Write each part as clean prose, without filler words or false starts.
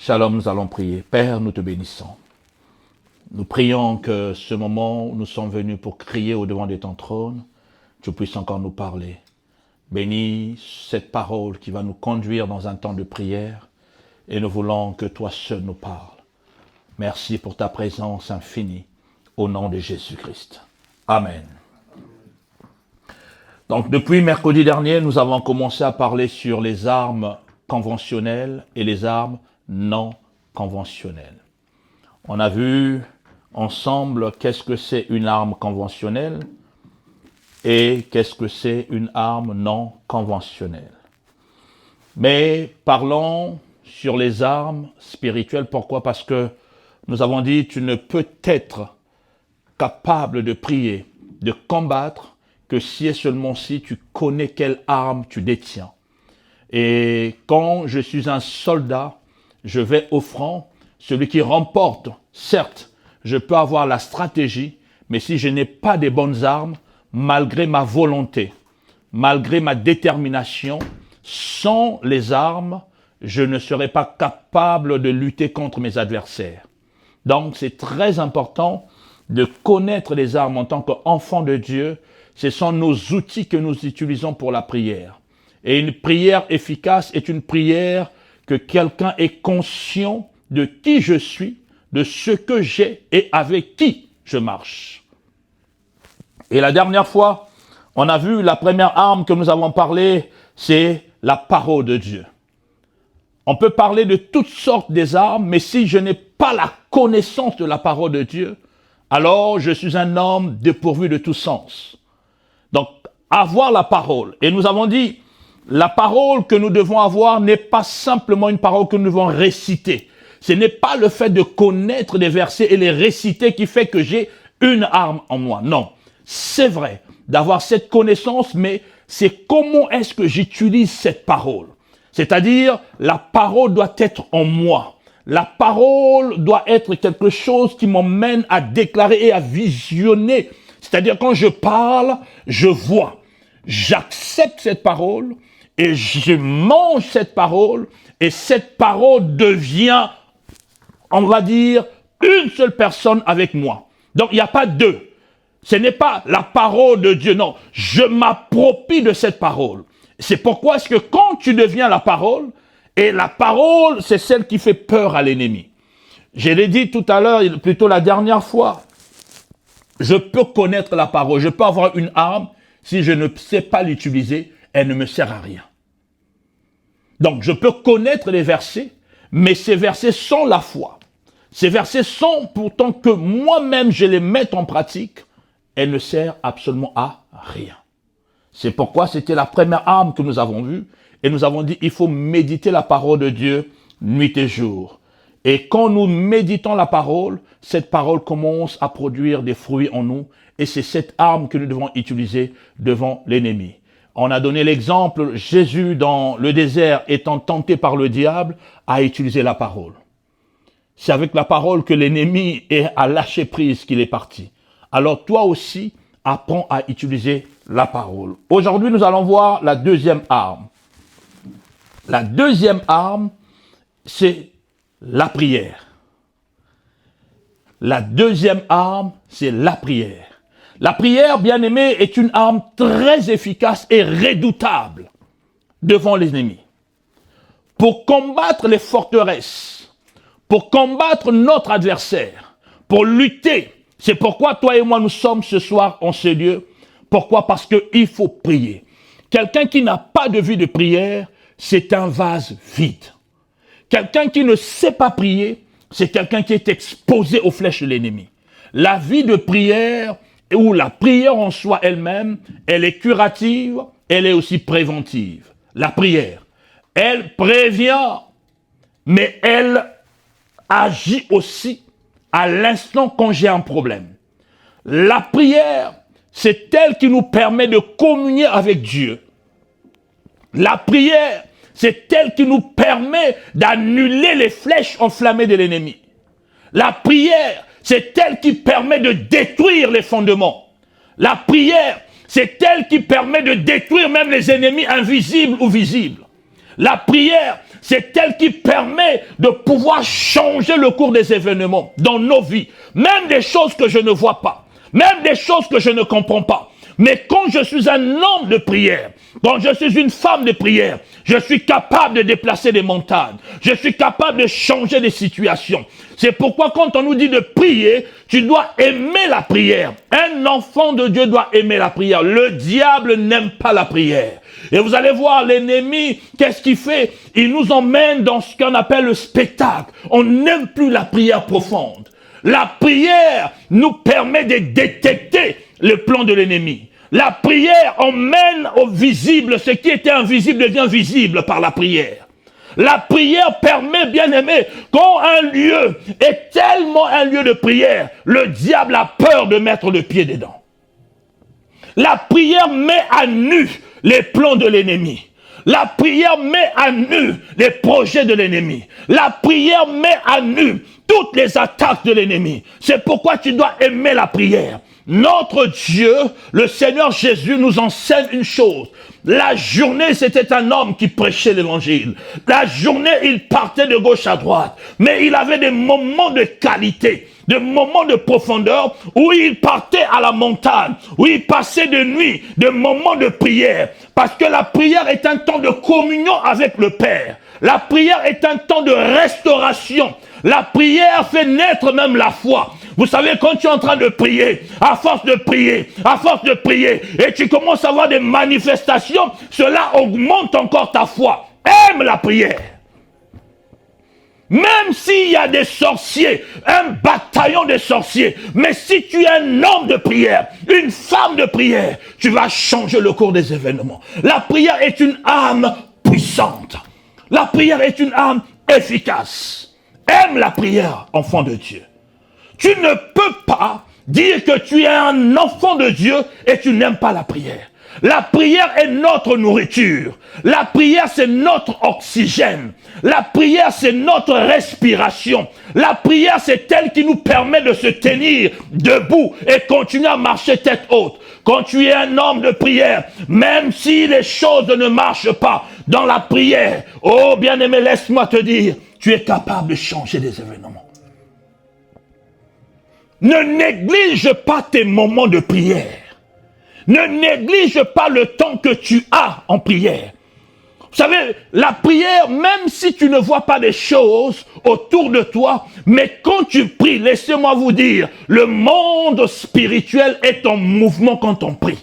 Shalom, nous allons prier. Père, nous te bénissons. Nous prions que ce moment où nous sommes venus pour crier au-devant de ton trône, tu puisses encore nous parler. Bénis cette parole qui va nous conduire dans un temps de prière et nous voulons que toi seul nous parles. Merci pour ta présence infinie au nom de Jésus-Christ. Amen. Donc depuis mercredi dernier, nous avons commencé à parler sur les armes conventionnelles et les armes non conventionnelles. On a vu ensemble qu'est-ce que c'est une arme conventionnelle et qu'est-ce que c'est une arme non conventionnelle. Mais parlons sur les armes spirituelles. Pourquoi? Parce que nous avons dit, tu ne peux être capable de prier, de combattre, que si et seulement si tu connais quelle arme tu détiens. Et quand je suis un soldat, je vais au front. Celui qui remporte, certes, je peux avoir la stratégie, mais si je n'ai pas des bonnes armes, malgré ma volonté, malgré ma détermination, sans les armes, je ne serai pas capable de lutter contre mes adversaires. Donc, c'est très important de connaître les armes en tant qu'enfant de Dieu. Ce sont nos outils que nous utilisons pour la prière. Et une prière efficace est une prière que quelqu'un est conscient de qui je suis, de ce que j'ai et avec qui je marche. Et la dernière fois, on a vu la première arme que nous avons parlé, c'est la parole de Dieu. On peut parler de toutes sortes des armes, mais si je n'ai pas la connaissance de la parole de Dieu, alors je suis un homme dépourvu de tout sens. Donc, avoir la parole. Et nous avons dit, la parole que nous devons avoir n'est pas simplement une parole que nous devons réciter. Ce n'est pas le fait de connaître des versets et les réciter qui fait que j'ai une arme en moi. Non, c'est vrai d'avoir cette connaissance, mais c'est comment est-ce que j'utilise cette parole. C'est-à-dire, la parole doit être en moi. La parole doit être quelque chose qui m'emmène à déclarer et à visionner. C'est-à-dire, quand je parle, je vois. J'accepte cette parole et je mange cette parole et cette parole devient, on va dire, une seule personne avec moi. Donc, il n'y a pas deux. Ce n'est pas la parole de Dieu, non. Je m'approprie de cette parole. C'est pourquoi est-ce que quand tu deviens la parole, et la parole, c'est celle qui fait peur à l'ennemi. Je l'ai dit tout à l'heure, plutôt la dernière fois, je peux connaître la parole, je peux avoir une arme, si je ne sais pas l'utiliser, elle ne me sert à rien. Donc, je peux connaître les versets, mais ces versets sont la foi. Ces versets sont pourtant que moi-même je les mette en pratique, elle ne sert absolument à rien. C'est pourquoi c'était la première arme que nous avons vue. Et nous avons dit, il faut méditer la parole de Dieu nuit et jour. Et quand nous méditons la parole, cette parole commence à produire des fruits en nous. Et c'est cette arme que nous devons utiliser devant l'ennemi. On a donné l'exemple, Jésus dans le désert étant tenté par le diable, a utilisé la parole. C'est avec la parole que l'ennemi a lâché prise qu'il est parti. Alors toi aussi, apprends à utiliser la parole. Aujourd'hui, nous allons voir la deuxième arme. La deuxième arme, c'est la prière. La deuxième arme, c'est la prière. La prière, bien aimé, est une arme très efficace et redoutable devant l'ennemi. Pour combattre les forteresses, pour combattre notre adversaire, pour lutter. C'est pourquoi toi et moi, nous sommes ce soir en ce lieu. Pourquoi? Parce qu'il faut prier. Quelqu'un qui n'a pas de vie de prière, c'est un vase vide. Quelqu'un qui ne sait pas prier, c'est quelqu'un qui est exposé aux flèches de l'ennemi. La vie de prière, ou la prière en soi elle-même, elle est curative, elle est aussi préventive. La prière, elle prévient, mais elle agit aussi à l'instant quand j'ai un problème. La prière, c'est elle qui nous permet de communier avec Dieu. La prière, c'est elle qui nous permet d'annuler les flèches enflammées de l'ennemi. La prière, c'est elle qui permet de détruire les fondements. La prière, c'est elle qui permet de détruire même les ennemis invisibles ou visibles. La prière, c'est elle qui permet de pouvoir changer le cours des événements dans nos vies. Même des choses que je ne vois pas, même des choses que je ne comprends pas. Mais quand je suis un homme de prière, quand je suis une femme de prière, je suis capable de déplacer des montagnes. Je suis capable de changer des situations. C'est pourquoi quand on nous dit de prier, tu dois aimer la prière. Un enfant de Dieu doit aimer la prière. Le diable n'aime pas la prière. Et vous allez voir, l'ennemi, qu'est-ce qu'il fait? Il nous emmène dans ce qu'on appelle le spectacle. On n'aime plus la prière profonde. La prière nous permet de détecter le plan de l'ennemi. La prière emmène au visible. Ce qui était invisible devient visible par la prière. La prière permet, bien aimé, quand un lieu est tellement un lieu de prière, le diable a peur de mettre le pied dedans. La prière met à nu les plans de l'ennemi. La prière met à nu les projets de l'ennemi. La prière met à nu toutes les attaques de l'ennemi. C'est pourquoi tu dois aimer la prière. Notre Dieu, le Seigneur Jésus, nous enseigne une chose. La journée, c'était un homme qui prêchait l'évangile. La journée, il partait de gauche à droite. Mais il avait des moments de qualité, des moments de profondeur où il partait à la montagne, où il passait de nuit, des moments de prière. Parce que la prière est un temps de communion avec le Père. La prière est un temps de restauration. La prière fait naître même la foi. Vous savez, quand tu es en train de prier, à force de prier, et tu commences à avoir des manifestations, cela augmente encore ta foi. Aime la prière. Même s'il y a des sorciers, un bataillon de sorciers, mais si tu es un homme de prière, une femme de prière, tu vas changer le cours des événements. La prière est une âme puissante. La prière est une âme efficace. Aime la prière, enfant de Dieu. Tu ne peux pas dire que tu es un enfant de Dieu et tu n'aimes pas la prière. La prière est notre nourriture. La prière, c'est notre oxygène. La prière, c'est notre respiration. La prière, c'est elle qui nous permet de se tenir debout et continuer à marcher tête haute. Quand tu es un homme de prière, même si les choses ne marchent pas dans la prière, oh bien-aimé, laisse-moi te dire, tu es capable de changer des événements. Ne néglige pas tes moments de prière. Ne néglige pas le temps que tu as en prière. Vous savez, la prière, même si tu ne vois pas des choses autour de toi, mais quand tu pries, laissez-moi vous dire, le monde spirituel est en mouvement quand on prie.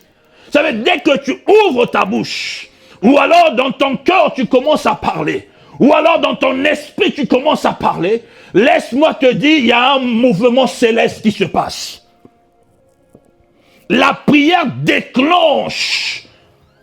Vous savez, dès que tu ouvres ta bouche, ou alors dans ton cœur tu commences à parler, ou alors dans ton esprit tu commences à parler, laisse-moi te dire, il y a un mouvement céleste qui se passe. La prière déclenche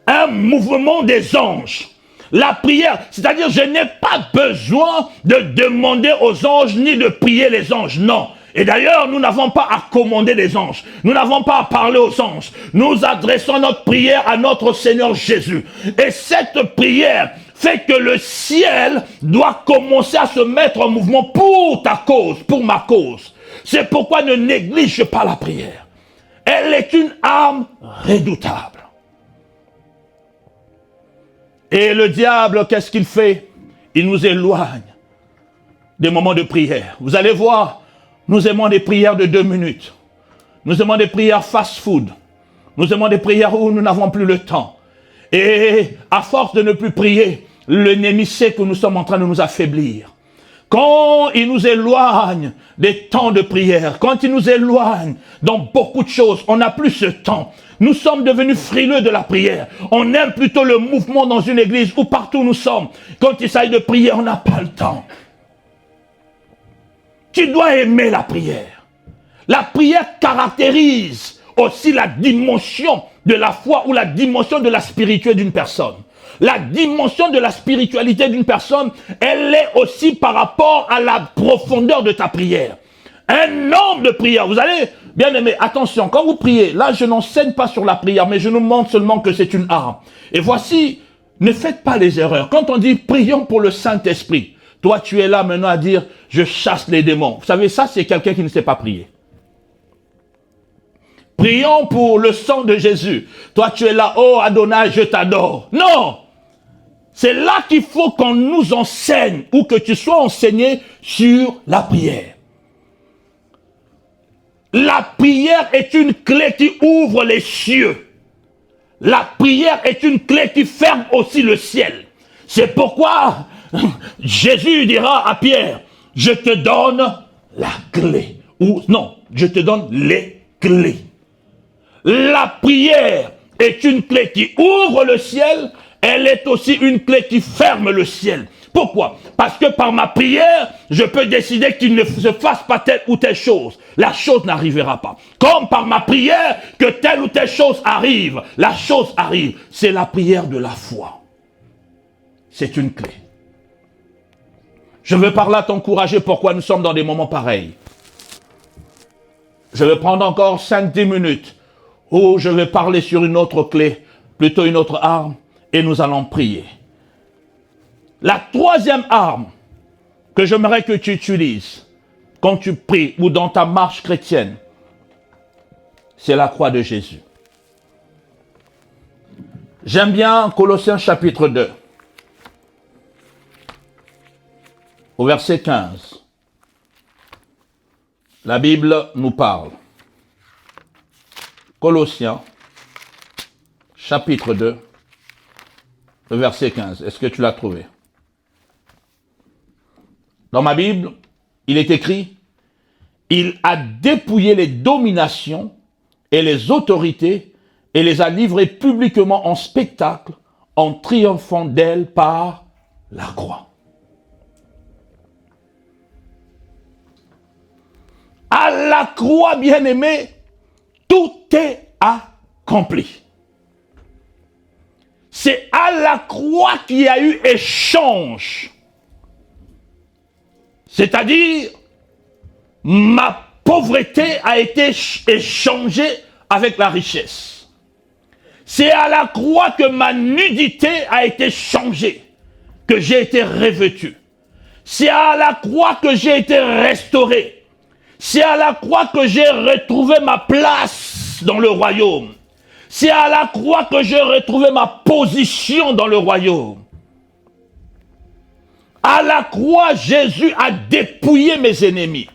un mouvement des anges. La prière, c'est-à-dire je n'ai pas besoin de demander aux anges ni de prier les anges, non. Et d'ailleurs, nous n'avons pas à commander les anges. Nous n'avons pas à parler aux anges. Nous adressons notre prière à notre Seigneur Jésus. Et cette prière fait que le ciel doit commencer à se mettre en mouvement pour ta cause, pour ma cause. C'est pourquoi ne néglige pas la prière. Elle est une arme redoutable. Et le diable, qu'est-ce qu'il fait? Il nous éloigne des moments de prière. Vous allez voir, nous aimons des prières de 2 minutes. Nous aimons des prières fast-food. Nous aimons des prières où nous n'avons plus le temps. Et à force de ne plus prier, l'ennemi sait que nous sommes en train de nous affaiblir. Quand il nous éloigne des temps de prière, quand il nous éloigne dans beaucoup de choses, on n'a plus ce temps. Nous sommes devenus frileux de la prière. On aime plutôt le mouvement dans une église ou partout où nous sommes. Quand il s'agit de prier, on n'a pas le temps. Tu dois aimer la prière. La prière caractérise aussi la dimension de la foi ou la dimension de la spiritualité d'une personne. La dimension de la spiritualité d'une personne, elle est aussi par rapport à la profondeur de ta prière. Un homme de prière, vous allez, bien aimé, attention, quand vous priez, là je n'enseigne pas sur la prière, mais je nous montre seulement que c'est une arme. Et voici, ne faites pas les erreurs. Quand on dit prions pour le Saint-Esprit, toi tu es là maintenant à dire je chasse les démons. Vous savez, ça c'est quelqu'un qui ne sait pas prier. Prions pour le sang de Jésus. Toi tu es là, oh Adonai, je t'adore. Non! C'est là qu'il faut qu'on nous enseigne ou que tu sois enseigné sur la prière. La prière est une clé qui ouvre les cieux. La prière est une clé qui ferme aussi le ciel. C'est pourquoi Jésus dira à Pierre, je te donne la clé. Ou non, je te donne les clés. La prière est une clé qui ouvre le ciel, elle est aussi une clé qui ferme le ciel. Pourquoi? Parce que par ma prière, je peux décider qu'il ne se fasse pas telle ou telle chose. La chose n'arrivera pas. Comme par ma prière, que telle ou telle chose arrive. La chose arrive. C'est la prière de la foi. C'est une clé. Je veux par là t'encourager pourquoi nous sommes dans des moments pareils. Je vais prendre encore 5-10 minutes où je vais parler sur une autre clé, plutôt une autre arme, et nous allons prier. La troisième arme que j'aimerais que tu utilises quand tu pries ou dans ta marche chrétienne, c'est la croix de Jésus. J'aime bien Colossiens chapitre 2, au verset 15. La Bible nous parle. Colossiens chapitre 2, le verset 15. Est-ce que tu l'as trouvé? Dans ma Bible, il est écrit, il a dépouillé les dominations et les autorités et les a livrées publiquement en spectacle en triomphant d'elles par la croix. À la croix, bien-aimé, tout est accompli. C'est à la croix qu'il y a eu échange. C'est-à-dire, ma pauvreté a été échangée avec la richesse. C'est à la croix que ma nudité a été changée, que j'ai été revêtu. C'est à la croix que j'ai été restauré. C'est à la croix que j'ai retrouvé ma place dans le royaume. C'est à la croix que j'ai retrouvé ma position dans le royaume. À la croix, Jésus a dépouillé mes ennemis.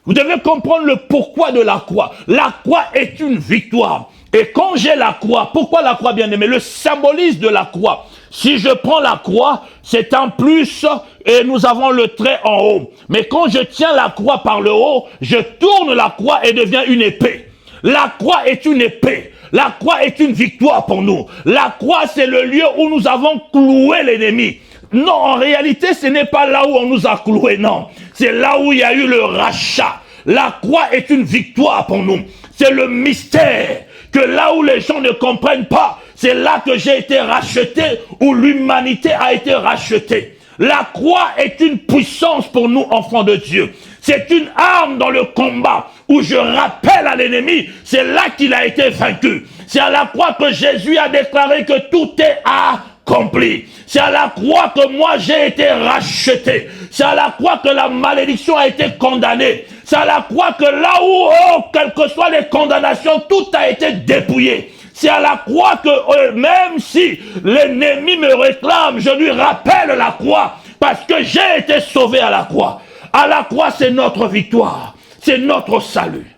Vous devez comprendre le pourquoi de la croix. La croix est une victoire. Et quand j'ai la croix, pourquoi la croix, bien-aimé? Le symbolisme de la croix. Si je prends la croix, c'est un plus et nous avons le trait en haut. Mais quand je tiens la croix par le haut, je tourne la croix et devient une épée. La croix est une épée. La croix est une victoire pour nous. La croix, c'est le lieu où nous avons cloué l'ennemi. Non, en réalité, ce n'est pas là où on nous a cloués, non. C'est là où il y a eu le rachat. La croix est une victoire pour nous. C'est le mystère que là où les gens ne comprennent pas, c'est là que j'ai été racheté, où l'humanité a été rachetée. La croix est une puissance pour nous, enfants de Dieu. C'est une arme dans le combat où je rappelle à l'ennemi, c'est là qu'il a été vaincu. C'est à la croix que Jésus a déclaré que tout est accompli. C'est à la croix que moi j'ai été racheté. C'est à la croix que la malédiction a été condamnée. C'est à la croix que là où, quelles que soient les condamnations, tout a été dépouillé. C'est à la croix que même si l'ennemi me réclame, je lui rappelle la croix parce que j'ai été sauvé à la croix. À la croix, c'est notre victoire. C'est notre salut.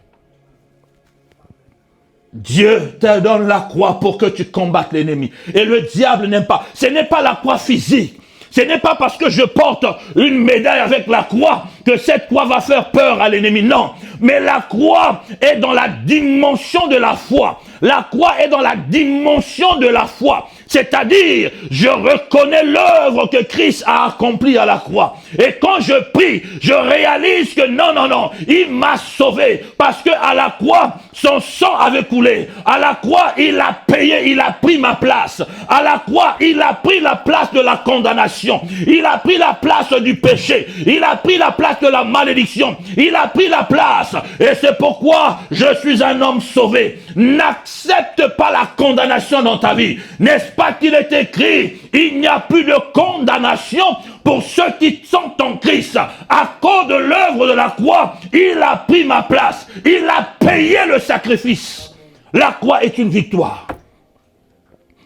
Dieu te donne la croix pour que tu combattes l'ennemi. Et le diable n'aime pas. Ce n'est pas la croix physique. Ce n'est pas parce que je porte une médaille avec la croix que cette croix va faire peur à l'ennemi. Non. Mais la croix est dans la dimension de la foi. La croix est dans la dimension de la foi. C'est-à-dire, je reconnais l'œuvre que Christ a accomplie à la croix. Et quand je prie, je réalise que non, il m'a sauvé. Parce que à la croix, son sang avait coulé. À la croix, il a payé, il a pris ma place. À la croix, il a pris la place de la condamnation. Il a pris la place du péché. Il a pris la place de la malédiction. Il a pris la place. Et c'est pourquoi je suis un homme sauvé. N'accepte pas la condamnation dans ta vie. N'est-ce pas qu'il est écrit, il n'y a plus de condamnation pour ceux qui sont en Christ. À cause de l'œuvre de la croix, il a pris ma place. Il a payé le sacrifice. La croix est une victoire.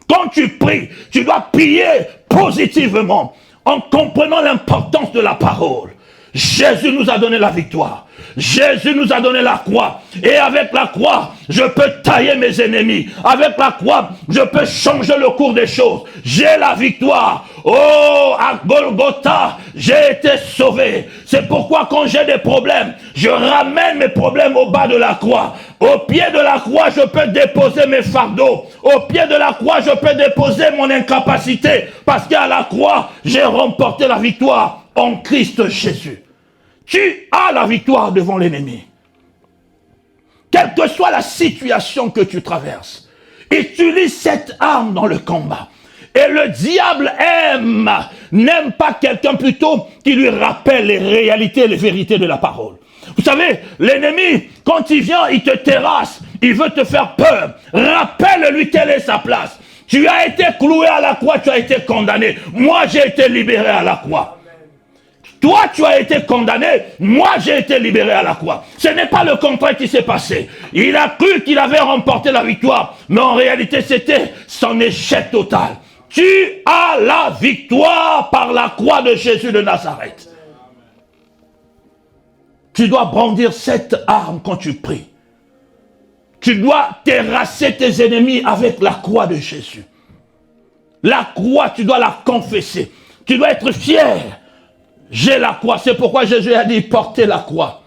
Quand tu pries, tu dois prier positivement, en comprenant l'importance de la parole. Jésus nous a donné la victoire. Jésus nous a donné la croix. Et avec la croix, je peux tailler mes ennemis. Avec la croix, je peux changer le cours des choses. J'ai la victoire. Oh, à Golgotha, j'ai été sauvé. C'est pourquoi quand j'ai des problèmes, je ramène mes problèmes au bas de la croix. Au pied de la croix, je peux déposer mes fardeaux. Au pied de la croix, je peux déposer mon incapacité. Parce qu'à la croix, j'ai remporté la victoire en Christ Jésus. Tu as la victoire devant l'ennemi. Quelle que soit la situation que tu traverses, utilise cette arme dans le combat. Et le diable n'aime pas quelqu'un plutôt qui lui rappelle les réalités, les vérités de la parole. Vous savez, l'ennemi, quand il vient, il te terrasse, il veut te faire peur. Rappelle-lui quelle est sa place. Tu as été cloué à la croix, tu as été condamné. Moi, j'ai été libéré à la croix. Toi, tu as été condamné, moi, j'ai été libéré à la croix. Ce n'est pas le contraire qui s'est passé. Il a cru qu'il avait remporté la victoire, mais en réalité, c'était son échec total. Tu as la victoire par la croix de Jésus de Nazareth. Tu dois brandir cette arme quand tu pries. Tu dois terrasser tes ennemis avec la croix de Jésus. La croix, tu dois la confesser. Tu dois être fier. J'ai la croix, c'est pourquoi Jésus a dit portez la croix.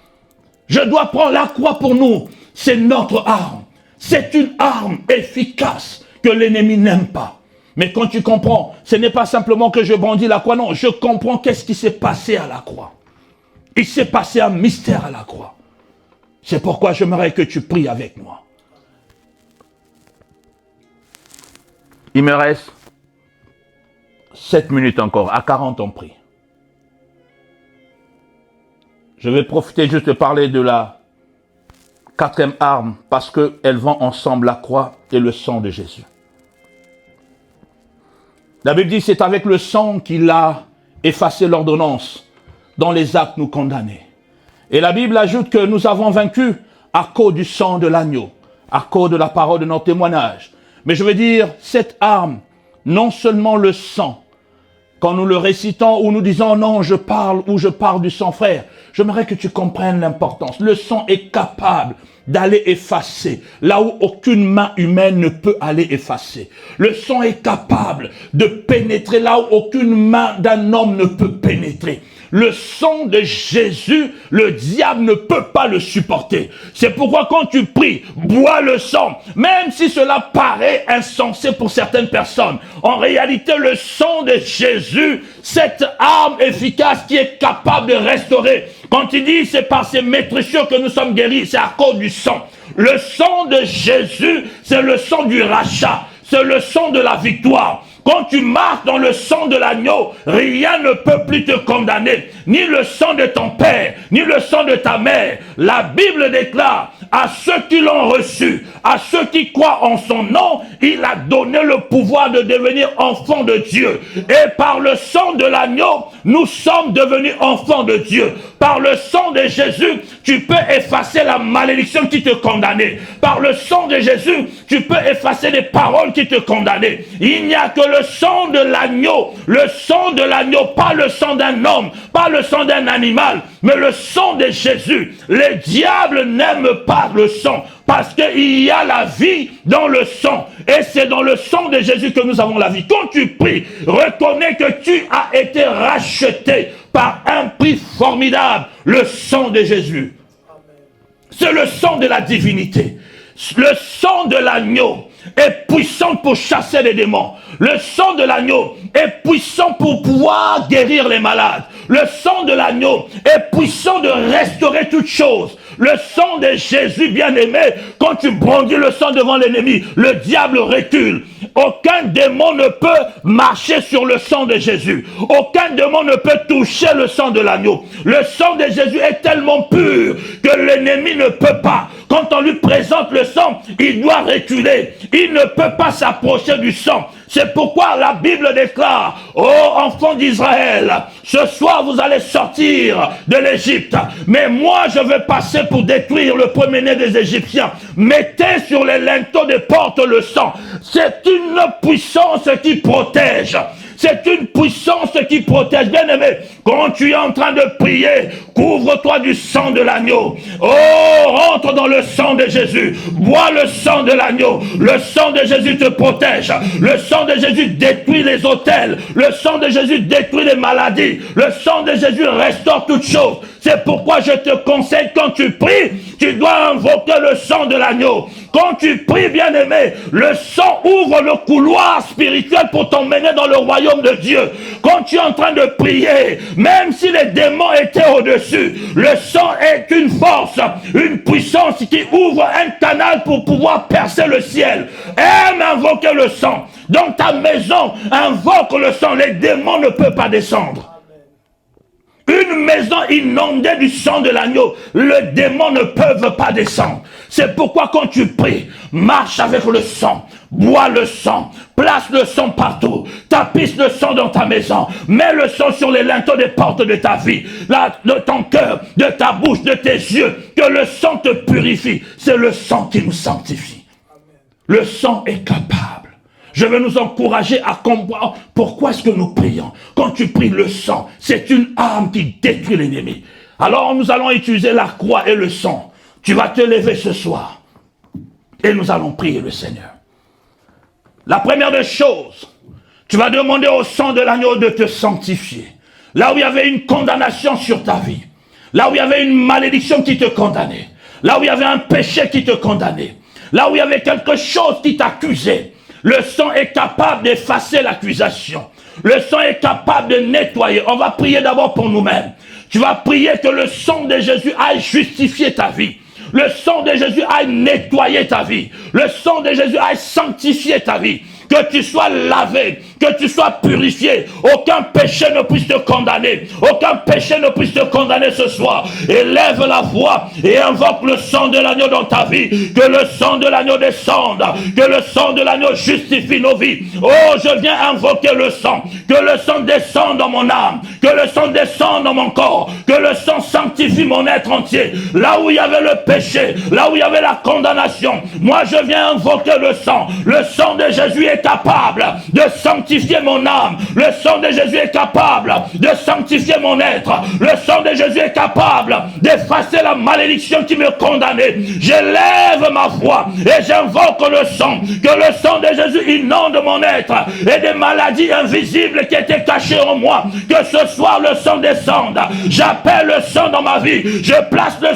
Je dois prendre la croix pour nous. C'est notre arme. C'est une arme efficace que l'ennemi n'aime pas. Mais quand tu comprends, ce n'est pas simplement que je brandis la croix, non, je comprends qu'est-ce qui s'est passé à la croix. Il s'est passé un mystère à la croix. C'est pourquoi j'aimerais que tu pries avec moi. Il me reste 7 minutes encore, à 40 on prie. Je vais profiter juste de parler de la 4e arme parce qu'elles vont ensemble, la croix et le sang de Jésus. La Bible dit c'est avec le sang qu'il a effacé l'ordonnance dont les actes nous condamnaient. Et la Bible ajoute que nous avons vaincu à cause du sang de l'agneau, à cause de la parole de notre témoignage. Mais je veux dire, cette arme, non seulement le sang, quand nous le récitons ou nous disons non, je parle du sang, frère, j'aimerais que tu comprennes l'importance. Le sang est capable d'aller effacer là où aucune main humaine ne peut aller effacer. Le sang est capable de pénétrer là où aucune main d'un homme ne peut pénétrer. Le sang de Jésus, le diable ne peut pas le supporter. C'est pourquoi quand tu pries, bois le sang, même si cela paraît insensé pour certaines personnes. En réalité, le sang de Jésus, cette arme efficace qui est capable de restaurer. Quand il dit c'est par ces maîtrissures que nous sommes guéris, c'est à cause du sang. Le sang de Jésus, c'est le sang du rachat. C'est le sang de la victoire. Quand tu marches dans le sang de l'agneau, rien ne peut plus te condamner. Ni le sang de ton père, ni le sang de ta mère. La Bible déclare à ceux qui l'ont reçu, à ceux qui croient en son nom, il a donné le pouvoir de devenir enfants de Dieu. Et par le sang de l'agneau, nous sommes devenus enfants de Dieu. Par le sang de Jésus, tu peux effacer la malédiction qui te condamnait. Par le sang de Jésus, tu peux effacer les paroles qui te condamnaient. Il n'y a que le sang de l'agneau, pas le sang d'un homme, pas le sang d'un animal, mais le sang de Jésus. Le diable n'aime pas le sang, parce qu'il y a la vie dans le sang. Et c'est dans le sang de Jésus que nous avons la vie. Quand tu pries, reconnais que tu as été racheté par un prix formidable, le sang de Jésus. C'est le sang de la divinité. Le sang de l'agneau est puissant pour chasser les démons. Le sang de l'agneau est puissant pour pouvoir guérir les malades. Le sang de l'agneau est puissant de restaurer toutes choses. Le sang de Jésus, bien-aimé, quand tu brandis le sang devant l'ennemi, le diable recule. Aucun démon ne peut marcher sur le sang de Jésus. Aucun démon ne peut toucher le sang de l'agneau. Le sang de Jésus est tellement pur que l'ennemi ne peut pas. quand on lui présente le sang, il doit reculer. Il ne peut pas s'approcher du sang. C'est pourquoi la Bible déclare, ô enfants d'Israël, ce soir vous allez sortir de l'Égypte, mais moi je vais passer pour détruire le premier-né des Égyptiens. Mettez sur les linteaux des portes le sang. C'est une puissance qui protège. C'est une puissance qui protège. Bien aimé, quand tu es en train de prier, couvre-toi du sang de l'agneau. Oh, rentre dans le sang de Jésus. Bois le sang de l'agneau. Le sang de Jésus te protège. Le sang de Jésus détruit les autels. Le sang de Jésus détruit les maladies. Le sang de Jésus restaure toutes choses. C'est pourquoi je te conseille, quand tu pries, tu dois invoquer le sang de l'agneau. Quand tu pries, bien-aimé, le sang ouvre le couloir spirituel pour t'emmener dans le royaume de Dieu. Quand tu es en train de prier, même si les démons étaient au-dessus, le sang est une force, une puissance qui ouvre un canal pour pouvoir percer le ciel. Aime invoquer le sang. Dans ta maison, invoque le sang. Les démons ne peuvent pas descendre. Une maison inondée du sang de l'agneau, les démons ne peuvent pas descendre. C'est pourquoi quand tu pries, marche avec le sang, bois le sang, place le sang partout, tapisse le sang dans ta maison, mets le sang sur les linteaux des portes de ta vie, de ton cœur, de ta bouche, de tes yeux, que le sang te purifie. C'est le sang qui nous sanctifie. Le sang est capable. Je veux nous encourager à comprendre pourquoi est-ce que nous prions. Quand tu pries, le sang, c'est une arme qui détruit l'ennemi. Alors nous allons utiliser la croix et le sang. Tu vas te lever ce soir et nous allons prier le Seigneur. La première des choses, tu vas demander au sang de l'agneau de te sanctifier. Là où il y avait une condamnation sur ta vie, là où il y avait une malédiction qui te condamnait, là où il y avait un péché qui te condamnait, là où il y avait quelque chose qui t'accusait, le sang est capable d'effacer l'accusation. Le sang est capable de nettoyer. On va prier d'abord pour nous-mêmes. Tu vas prier que le sang de Jésus aille justifier ta vie. Le sang de Jésus aille nettoyer ta vie. Le sang de Jésus aille sanctifier ta vie. Que tu sois lavé, que tu sois purifié. Aucun péché ne puisse te condamner. Aucun péché ne puisse te condamner ce soir. Élève la voix et invoque le sang de l'agneau dans ta vie. Que le sang de l'agneau descende. Que le sang de l'agneau justifie nos vies. Oh, je viens invoquer le sang. Que le sang descende dans mon âme. Que le sang descende dans mon corps. Que le sang sanctifie mon être entier. Là où il y avait le péché, là où il y avait la condamnation, moi je viens invoquer le sang. Le sang de Jésus est capable de sanctifier mon âme. Le sang de Jésus est capable de sanctifier mon être. Le sang de Jésus est capable d'effacer la malédiction qui me condamnait. J'élève ma voix et j'invoque le sang. Que le sang de Jésus inonde mon être et des maladies invisibles qui étaient cachées en moi. Que ce soir le sang descende. J'appelle le sang dans ma vie. Je place le